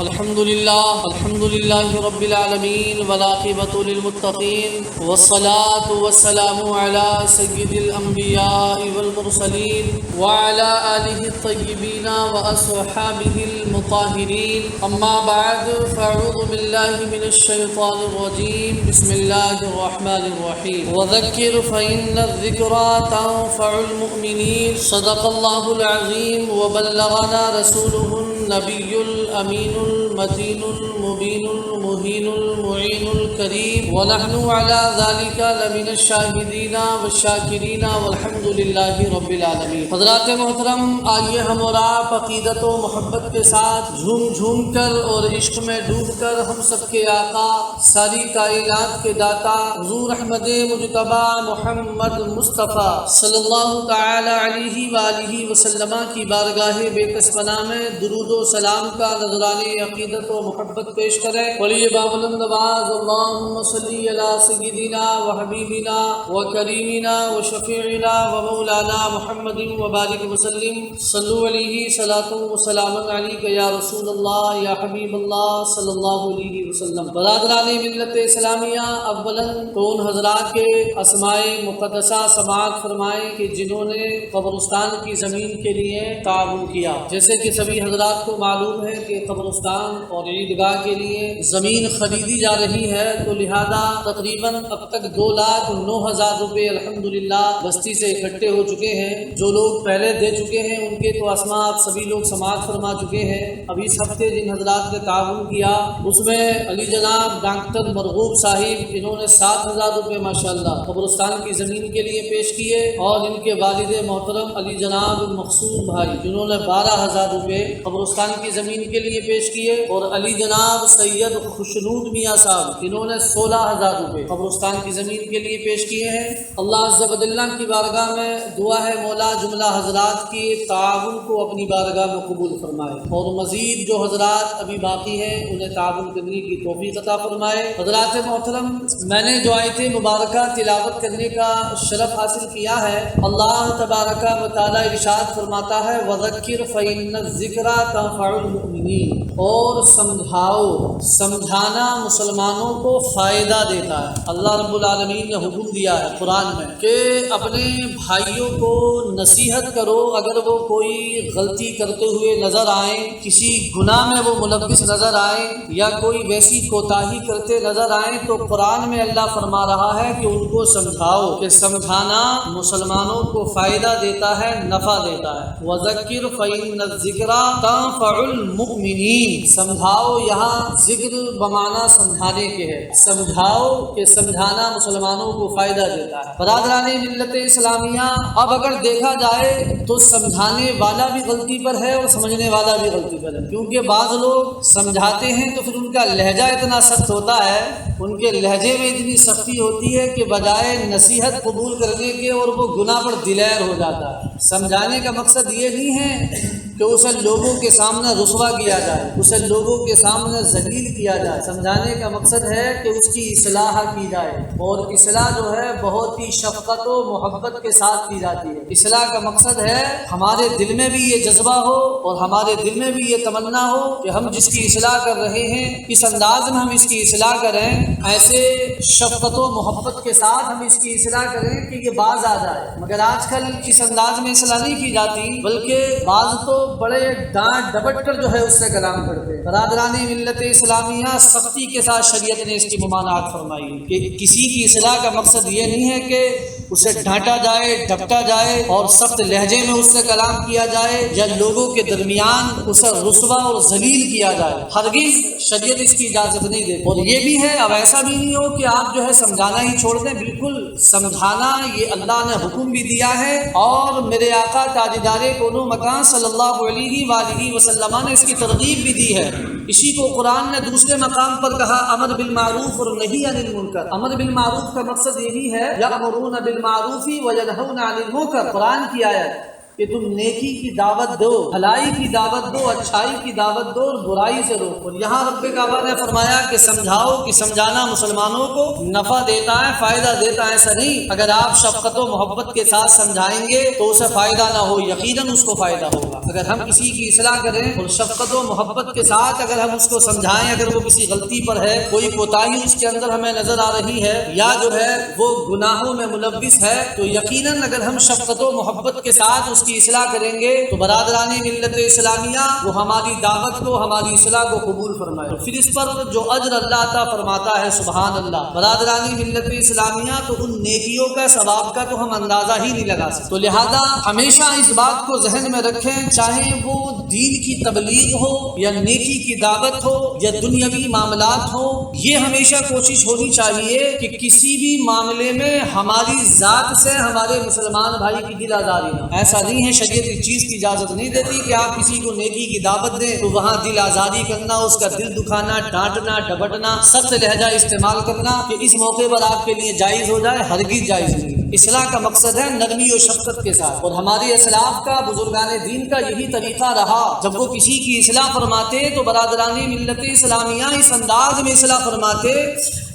الحمد لله رب العالمين والعاقبة للمتقين والصلاة والسلام على سيد الأنبياء والمرسلين وعلى آله الطيبين وأصحابه المطهرين أما بعد فأعوذ بالله من الشيطان الرجيم بسم الله الرحمن الرحيم وذكر فإن الذكرى تنفع المؤمنين صدق الله العظيم وبلغنا رسوله النبي الأمين المتين المبين المهين المعين الكريم ونحن على ذلك لمن الشاهدين والشاكرين والحمد لله رب العالمين۔ حضرات محترم، آئیے ہم اور آپ عقیدت و محبت کے ساتھ جھوم جھوم کر اور عشق میں ڈوب کر ہم سب کے آقا، ساری کائنات کے داتا حضور احمد مجتبی محمد مصطفیٰ صلی اللہ تعالی علیہ وآلہ وسلم کی بارگاہ بے کس پناہ میں درود و سلام کا نذرانے عقیدت و محبت پیش کریں۔ ولی بابلند نواز اللہم صلی علی سیدنا و حبیبنا و کریمنا و شفیعنا و مولانا محمد وبارک وسلم۔ صلو علیہ صلاۃ و سلام علیک یا رسول اللہ یا حبیب اللہ صلی اللہ علیہ وسلم۔ برادران ملت اسلامیہ، اولا تو ان حضرات کے اسماء مقدسہ سماعت فرمائیں کہ جنہوں نے قبرستان کی زمین کے لیے تعاون کیا۔ جیسے کہ سبھی حضرات کو معلوم ہے کہ قبرستان اور عیدگاہ کے لیے زمین خریدی جا رہی ہے، تو لہذا تقریباً اب تک 2,09,000 روپے الحمدللہ بستی سے اکٹھے ہو چکے ہیں۔ جو لوگ پہلے دے چکے ہیں ان کے تو اسماء آپ سبھی لوگ سماعت فرما چکے ہیں۔ اب اس ہفتے جن حضرات نے تعاون کیا اس میں علی جناب ڈاکٹر مرغوب صاحب، انہوں نے 7,000 روپے ماشاءاللہ قبرستان کی زمین کے لیے پیش کیے، اور ان کے والد محترم علی جناب مقصود بھائی جنہوں نے 12,000 روپے قبرستان کی زمین کے لیے پیش کیے، اور علی جناب سید خوشنود میاں صاحب انہوں نے 16,000 روپے قبرستان کی زمین کے لیے پیش کیے ہیں۔ اللہ عز و جل کی بارگاہ میں دعا ہے مولا جملہ حضرات کی تعاون کو اپنی بارگاہ میں قبول فرمائے، اور مزید جو حضرات ابھی باقی ہیں انہیں تعاون کرنے کی توفیق عطا فرمائے۔ حضرات محترم، میں نے جو آیت مبارکہ تلاوت کرنے کا شرف حاصل کیا ہے، اللہ تبارک و تعالی ارشاد فرماتا ہے وَذَكِّرْ فَإِنَّ الذِّكْرَىٰ تَنفَعُ الْمُؤْمِنِينَ، اور سمجھاؤ، سمجھانا مسلمانوں کو فائدہ دیتا ہے۔ اللہ رب العالمین نے حکم دیا ہے قرآن میں کہ اپنے بھائیوں کو نصیحت کرو، اگر وہ کوئی غلطی کرتے ہوئے نظر آئیں، کسی گناہ میں وہ ملوث نظر آئیں، یا کوئی ویسی کوتاہی کرتے نظر آئیں، تو قرآن میں اللہ فرما رہا ہے کہ ان کو سمجھاؤ، کہ سمجھانا مسلمانوں کو فائدہ دیتا ہے، نفع دیتا ہے۔ وَذَكِّرْ فَإِنَّ الذِّكْرَىٰ تَنفَعُ الْمُؤْمِنِينَ، سمجھاؤ یہاں ذکر بمعنی سمجھانے کے ہے، سمجھاؤ کہ سمجھانا مسلمانوں کو فائدہ دیتا ہے۔ برادران ملت اسلامیہ، اب اگر دیکھا جائے تو سمجھانے والا بھی غلطی پر ہے اور سمجھنے والا بھی غلطی پر ہے، کیونکہ بعض لوگ سمجھاتے ہیں تو پھر ان کا لہجہ اتنا سخت ہوتا ہے، ان کے لہجے میں اتنی سختی ہوتی ہے کہ بجائے نصیحت قبول کرنے کے اور وہ گناہ پر دلیر ہو جاتا ہے۔ سمجھانے کا مقصد یہ نہیں ہے کہ اسے لوگوں کے سامنے رسوا کیا جائے، اسے لوگوں کے سامنے ذلیل کیا جائے۔ سمجھانے کا مقصد ہے کہ اس کی اصلاح کی جائے، اور اصلاح جو ہے بہت ہی شفقت و محبت کے ساتھ کی جاتی ہے۔ اصلاح کا مقصد ہے ہمارے دل میں بھی یہ جذبہ ہو اور ہمارے دل میں بھی یہ تمنا ہو کہ ہم جس کی اصلاح کر رہے ہیں اس انداز میں ہم اس کی اصلاح کریں، ایسے شفقت و محبت کے ساتھ ہم اس کی اصلاح کریں کہ یہ باز آ جائے۔ مگر آج کل اس انداز میں اصلاح نہیں کی جاتی، بلکہ بعض تو بڑے ڈانٹ ڈپٹ کر جو ہے اس سے کلام کرتے ہیں۔ برادران ملت اسلامیہ، سختی کے ساتھ شریعت نے اس کی ممانعت فرمائی کہ کسی کی اصلاح کا مقصد یہ نہیں ہے کہ اسے ڈانٹا جائے، ڈپٹا جائے اور سخت لہجے میں اس سے کلام کیا جائے، یا لوگوں کے درمیان اسے رسوا اور ذلیل کیا جائے۔ ہرگز شریعت اس کی اجازت نہیں دیتی۔ اور یہ بھی ہے، اب ایسا بھی نہیں ہو کہ آپ جو ہے سمجھانا ہی چھوڑ دیں، بالکل سمجھانا یہ اللہ نے حکم بھی دیا ہے، اور میرے آقا تاجدار کونو مکان صلی اللہ علیہ وآلہ وسلم نے اس کی ترغیب بھی دی ہے۔ اسی کو قرآن نے دوسرے مقام پر کہا امر بالمعروف اور نہی عن المنکر۔ امر بالمعروف کا مقصد یہی ہے یأمرون بالمعروف وینہون عن المنکر، قرآن کی آیت کہ تم نیکی کی دعوت دو، بھلائی کی دعوت دو، اچھائی کی دعوت دو اور برائی سے روکو۔ اور یہاں رب کعبہ نے فرمایا کہ سمجھاؤ کہ سمجھانا مسلمانوں کو نفع دیتا ہے، فائدہ دیتا ہے، ایسا نہیں۔ اگر آپ شفقت و محبت کے ساتھ سمجھائیں گے تو اسے فائدہ نہ ہو، یقیناً اس کو فائدہ ہوگا۔ اگر ہم کسی کی اصلاح کریں اور شفقت و محبت کے ساتھ اگر ہم اس کو سمجھائیں، اگر وہ کسی غلطی پر ہے، کوئی کوتاہی اس کے اندر ہمیں نظر آ رہی ہے یا جو ہے وہ گناہوں میں ملوث ہے، تو یقیناً اگر ہم شفقت و محبت کے ساتھ اس کی اصلاح کریں گے تو برادران ملت اسلامیہ وہ ہماری دعوت کو، ہماری اصلاح کو قبول فرمائے، تو پھر اس پر جو اجر اللہ عطا فرماتا ہے، سبحان اللہ۔ برادران ملت اسلامیہ تو ان نیکیوں کا، ثواب کا تو ہم اندازہ ہی نہیں لگا سکتے۔ تو لہذا ہمیشہ اس بات کو ذہن میں رکھیں، چاہے وہ دین کی تبلیغ ہو یا نیکی کی دعوت ہو یا دنیاوی معاملات ہو، یہ ہمیشہ کوشش ہونی چاہیے کہ کسی بھی معاملے میں ہماری ذات سے ہمارے مسلمان بھائی کی دل آزاری نہ۔ ایسا نہیں ہے، شریعت اس چیز کی اجازت نہیں دیتی کہ آپ کسی کو نیکی کی دعوت دیں تو وہاں دل آزاری کرنا، اس کا دل دکھانا، ڈانٹنا، ڈپٹنا، سخت لہجہ استعمال کرنا کہ اس موقع پر آپ کے لیے جائز ہو جائے، ہرگز جائز نہیں۔ اصلاح کا مقصد ہے نرمی و شفقت کے ساتھ، اور ہمارے اسلاف کا، بزرگان دین کا یہی طریقہ رہا۔ جب وہ کسی کی اصلاح فرماتے تو برادران ملت اسلامیہ اس انداز میں اصلاح فرماتے،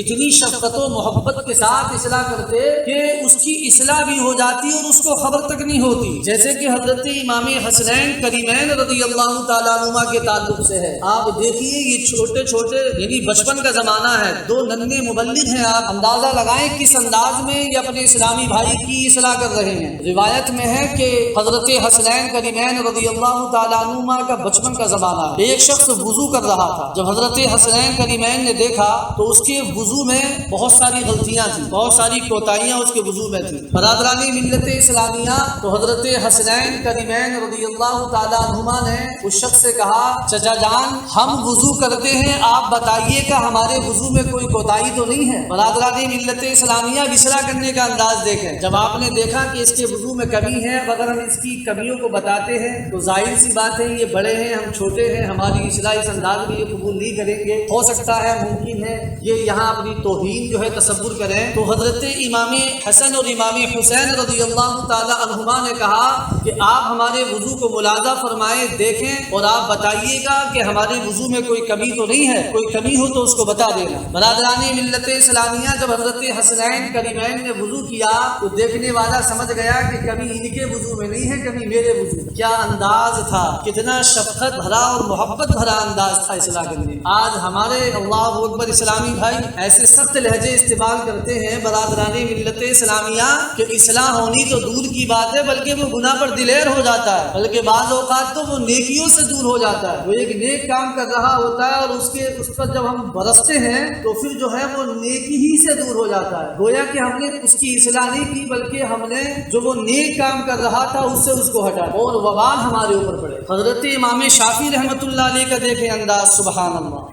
اتنی شفقت و محبت کے ساتھ اصلاح کرتے کہ اس کی اصلاح بھی ہو جاتی اور اس کو خبر تک نہیں ہوتی۔ جیسے کہ حضرت امام حسنین کریمین رضی اللہ تعالیٰ عنہما کے تعلق سے ہے، آپ دیکھیے یہ چھوٹے چھوٹے یعنی بچپن کا زمانہ ہے، دو ننھے مبلغ ہیں، آپ اندازہ لگائیں کس انداز میں یہ اپنے اسلامی بھائی کی اصلاح کر رہے ہیں۔ روایت میں ہے کہ حضرت حسنین کریمین رضی اللہ تعالیٰ عنہما کا بچپن کا زمانہ ہے، ایک شخص وضو کر رہا تھا۔ جب حضرت حسنین کریمین نے دیکھا تو اس کے وضو میں بہت ساری غلطیاں تھیں، بہت ساری کوتاہیاں اس کے وضو میں تھیں۔ برادران ملت اسلامیہ تو حضرت حسنین کریمین رضی اللہ تعالیٰ عنہما نے اس شخص سے کہا، چچا جان ہم وضو کرتے ہیں، آپ بتائیے کہ ہمارے وضو میں کوئی کوتاہی تو نہیں ہے۔ برادران ملت اسلامیہ اصلاح کرنے کا انداز دیکھیں، جب آپ نے دیکھا کہ اس کے وضو میں کمی ہے، اگر ہم اس کی کمیوں کو بتاتے ہیں تو ظاہر سی بات ہے یہ بڑے ہیں، ہم چھوٹے ہیں، ہماری اصلاح اس انداز میں یہ قبول نہیں کریں گے، ہو سکتا ہے، ممکن ہے یہ یہاں اپنی توہین جو ہے تصور کریں۔ تو حضرت امام حسن اور امام حسین رضی اللہ تعالی عنہما نے کہا کہ آپ ہمارے وضو کو ملاحظہ فرمائیں، دیکھیں اور آپ بتائیے گا کہ ہمارے وضو میں کوئی کمی تو نہیں ہے، کوئی کمی ہو تو اس کو بتا دینا۔ برادران ملت اسلامیہ جب حضرت حسنین کریمین نے وضو کیا تو دیکھنے والا سمجھ گیا کہ کمی ان کے وضو میں نہیں ہے، کمی میرے وضو میں۔ کیا انداز تھا، کتنا شفقت بھرا اور محبت بھرا انداز تھا اصلاح کرنے۔ آج ہمارے اللہ اکبر اسلامی بھائی ایسے سخت لہجے استعمال کرتے ہیں برادران ملت اسلامیہ کہ اصلاح ہونی تو دور کی بات ہے، بلکہ وہ گناہ پر دلیر ہو جاتا ہے، بلکہ بعض اوقات تو وہ نیکیوں سے دور ہو جاتا ہے۔ وہ ایک نیک کام کر رہا ہوتا ہے اور اس پر جب ہم برستے ہیں تو پھر جو ہے وہ نیکی ہی سے دور ہو جاتا ہے، گویا کہ ہم نے اس کی اصلاح نہیں کی، بلکہ ہم نے جو وہ نیک کام کر رہا تھا اس سے اس کو ہٹا اور وبال ہمارے اوپر پڑے۔ حضرت امام شافعی رحمۃ اللہ علیہ کا دیکھیں انداز، سبحان اللہ۔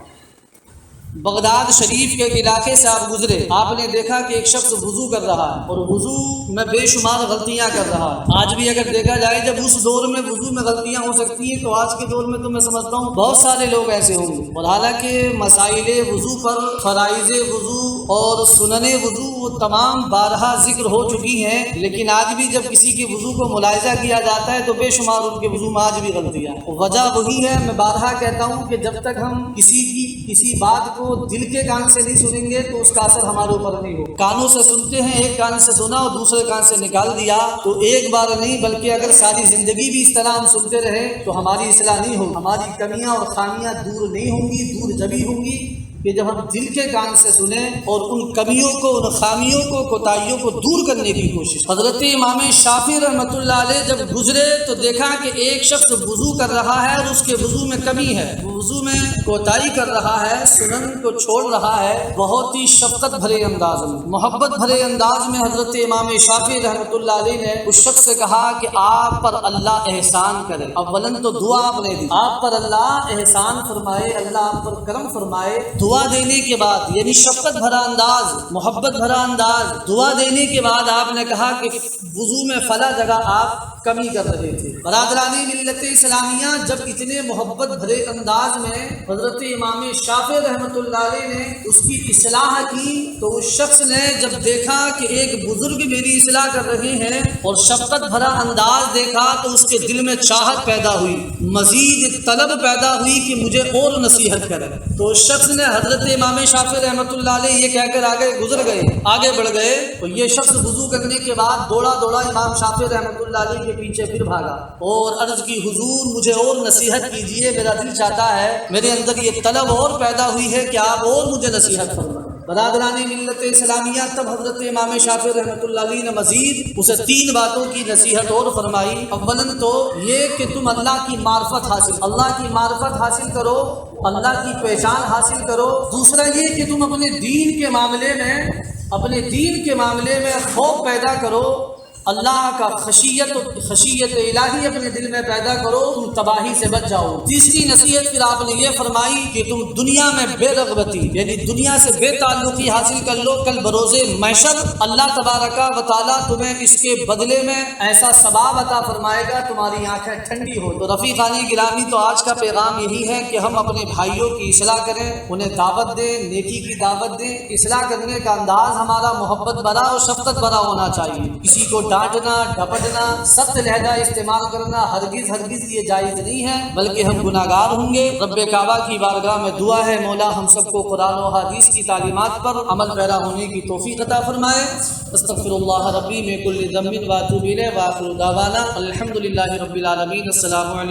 بغداد شریف کے علاقے سے آپ گزرے، آپ نے دیکھا کہ ایک شخص وضو کر رہا ہے اور وضو میں بے شمار غلطیاں کر رہا ہے۔ آج بھی اگر دیکھا جائے جب اس دور میں وضو میں غلطیاں ہو سکتی ہیں تو آج کے دور میں تو میں سمجھتا ہوں بہت سارے لوگ ایسے ہوں گے۔ اور حالانکہ مسائل وضو پر فرائض وضو اور سنن وضو وہ تمام بارہا ذکر ہو چکی ہیں، لیکن آج بھی جب کسی کے وضو کو ملاحظہ کیا جاتا ہے تو بے شمار ان کے وضو میں آج بھی غلطیاں ہیں۔ وجہ وہی ہے، میں بارہا کہتا ہوں کہ جب تک ہم کسی بات کو دل کے کان سے نہیں سنیں گے تو اس کا اثر ہمارے اوپر نہیں ہو۔ کانوں سے سنتے ہیں، ایک کان سے سنا اور دوسرے کان سے نکال دیا تو ایک بار نہیں بلکہ اگر ساری زندگی بھی اس طرح ہم سنتے رہیں تو ہماری اصلاح نہیں ہوگی، ہماری کمیاں اور خامیاں دور نہیں ہوں گی، دور جبھی ہوں گی کہ جب ہم دل کے کان سے سنیں اور ان کمیوں کو، ان خامیوں کو، کوتاہیوں کو دور کرنے کی کوشش۔ حضرت امام شافعی رحمۃ اللہ علیہ جب گزرے تو دیکھا کہ ایک شخص وضو کر رہا ہے اور اس کے وضو میں کمی ہے، وضو میں کوتاہی کر رہا ہے، سنن کو چھوڑ رہا ہے، بہت ہی شفقت بھرے انداز میں، محبت بھرے انداز میں حضرت امام شافعی رحمۃ اللہ علیہ نے اس شخص سے کہا کہ آپ پر اللہ احسان کرے۔ اولن تو دعا آپ نے دی، آپ پر اللہ احسان فرمائے، اللہ آپ پر کرم فرمائے۔ دعا دینے کے بعد یعنی شفقت بھرا انداز، محبت بھرا انداز، دعا دینے کے بعد آپ نے کہا کہ وضو میں فلاں جگہ آپ کمی کر رہے تھے، برادران ملت اسلامیہ، جب اتنے محبت بھرے انداز میں حضرت امام شافعی رحمۃ اللہ علیہ نے اس کی اصلاح کی، تو اس شخص نے جب دیکھا کہ ایک بزرگ میری اصلاح کر رہے ہیں اور شفقت بھرا انداز دیکھا، تو اس کے دل میں چاہت پیدا ہوئی، مزید طلب پیدا ہوئی کہ مجھے اور نصیحت کرے۔ تو اس شخص نے حضرت امام شافعی رحمۃ اللہ علیہ یہ کہہ کر آگے بڑھ گئے تو یہ شخص وضو کرنے کے بعد دوڑا امام شافعی رحمۃ اللہ علیہ کے پیچھے پھر بھاگا اور عرض کی، حضور مجھے اور نصیحت کیجئے، میرا دل چاہتا ہے، میرے اندر یہ طلب اور پیدا ہوئی ہے کہ آپ اور مجھے نصیحت فرمائیں۔ برادران ملت اسلامیہ، تب حضرت امام شافعی رحمۃ اللہ علیہ نے مزید اسے 3 باتوں کی نصیحت اور فرمائی۔ اولاً تو یہ کہ تم اللہ کی معرفت حاصل کرو، اللہ کی پہچان حاصل کرو۔ دوسرا یہ کہ تم اپنے دین کے معاملے میں خوف پیدا کرو، اللہ کا خشیت الہی اپنے دل میں پیدا کرو، تم تباہی سے بچ جاؤ۔ تیسری نصیحت پھر آپ نے یہ فرمائی کہ تم دنیا میں بے رغبتی، یعنی دنیا سے بے تعلقی حاصل کر لو، کل بروز محشر اللہ تبارک و تعالیٰ تمہیں اس کے بدلے میں ایسا ثواب عطا فرمائے گا، تمہاری آنکھیں ٹھنڈی ہو۔ تو رفیقان گرامی، تو آج کا پیغام یہی ہے کہ ہم اپنے بھائیوں کی اصلاح کریں، انہیں دعوت دیں، نیکی کی دعوت دیں۔ اصلاح کرنے کا انداز ہمارا محبت بھرا اور شفقت بھرا ہونا چاہیے۔ کسی کو ڈانٹنا، ڈپٹنا، سخت لہجہ استعمال کرنا ہرگز یہ جائز نہیں ہے، بلکہ ہم گناہگار ہوں گے۔ رب کعبہ کی بارگاہ میں دعا ہے، مولا ہم سب کو قرآن و حدیث کی تعلیمات پر عمل پیرا ہونے کی توفیق عطا فرمائے۔ استغفر اللہ ربی من کل ذنب واتوب الیہ، وآخر دعوانا الحمد للہ رب العالمین۔ السلام علیکم۔